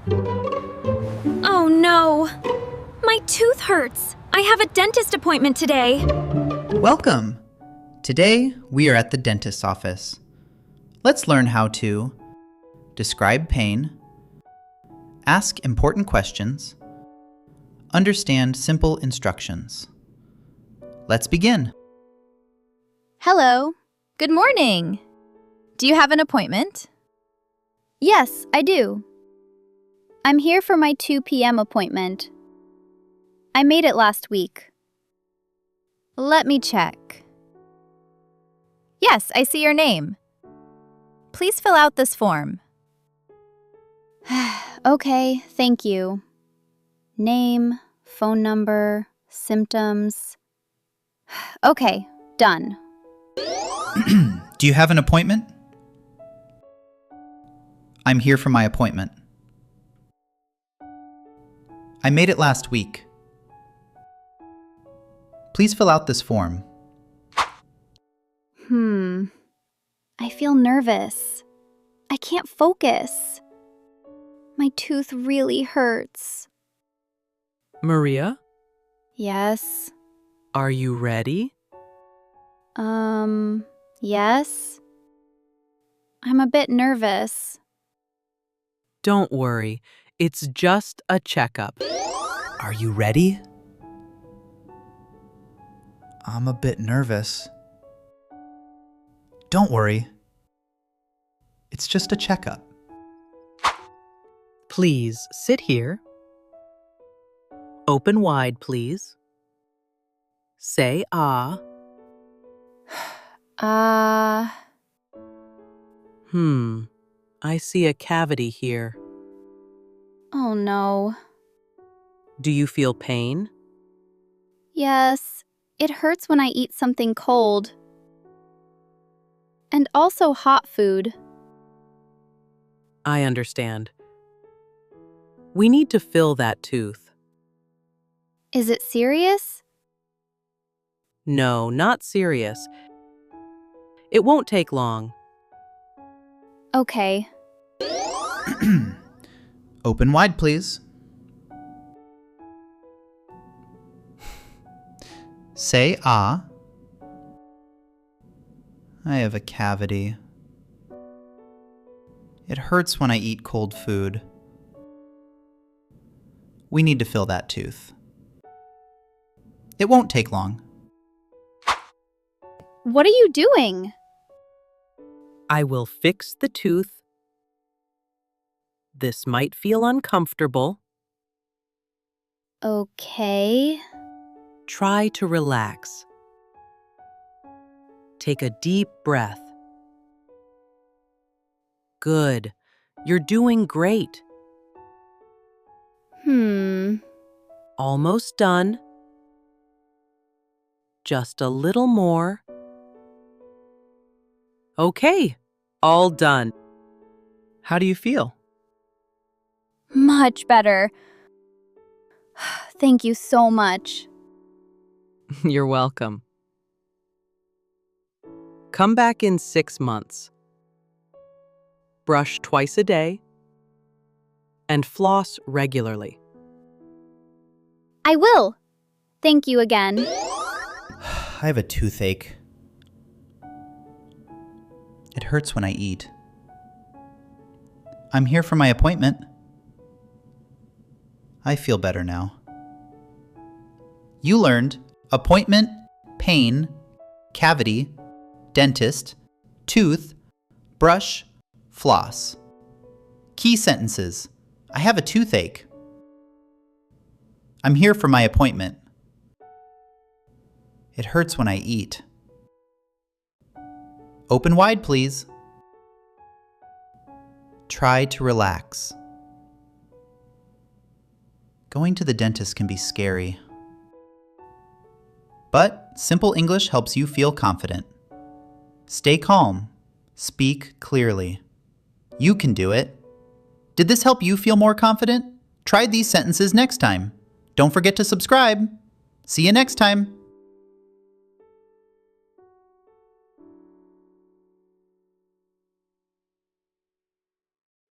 Oh no! My tooth hurts. I have a dentist appointment today. Welcome! Today, we are at the dentist's office. Let's learn how to describe pain, ask important questions, understand simple instructions. Let's begin. Hello. Good morning. Do you have an appointment? Yes, I do. I'm here for my 2 p.m. appointment. I made it last week. Let me check. Yes, I see your name. Please fill out this form. Okay, thank you. Name, phone number, symptoms. Okay, done. Do you have an appointment? I'm here for my appointment. I made it last week. Please fill out this form. I feel nervous. I can't focus. My tooth really hurts. Maria, Yes. are you ready? Yes. I'm a bit nervous. Don't worry, it's just a checkup. Are you ready? I'm a bit nervous. Don't worry. It's just a checkup. Please sit here. Open wide, please. Say ah. I see a cavity here. Oh no. Do you feel pain? Yes, it hurts when I eat something cold. And also hot food. I understand. We need to fill that tooth. Is it serious? No, not serious. It won't take long. Okay. Open wide, please. Say ah. I have a cavity. It hurts when I eat cold food. We need to fill that tooth. It won't take long. What are you doing? I will fix the tooth. This might feel uncomfortable. Okay. Try to relax. Take a deep breath. Good. You're doing great. Almost done. Just a little more. Okay, all done. How do you feel? Much better. Thank you so much. You're welcome. Come back in 6 months. Brush twice a day and floss regularly. I will. Thank you again. I have a toothache. It hurts when I eat. I'm here for my appointment. I feel better now. You learned appointment, pain, cavity, dentist, tooth, brush, floss. Key sentences. I have a toothache. I'm here for my appointment. It hurts when I eat. Open wide, please. Try to relax. Going to the dentist can be scary. But simple English helps you feel confident. Stay calm. Speak clearly. You can do it. Did this help you feel more confident? Try these sentences next time. Don't forget to subscribe. See you next time.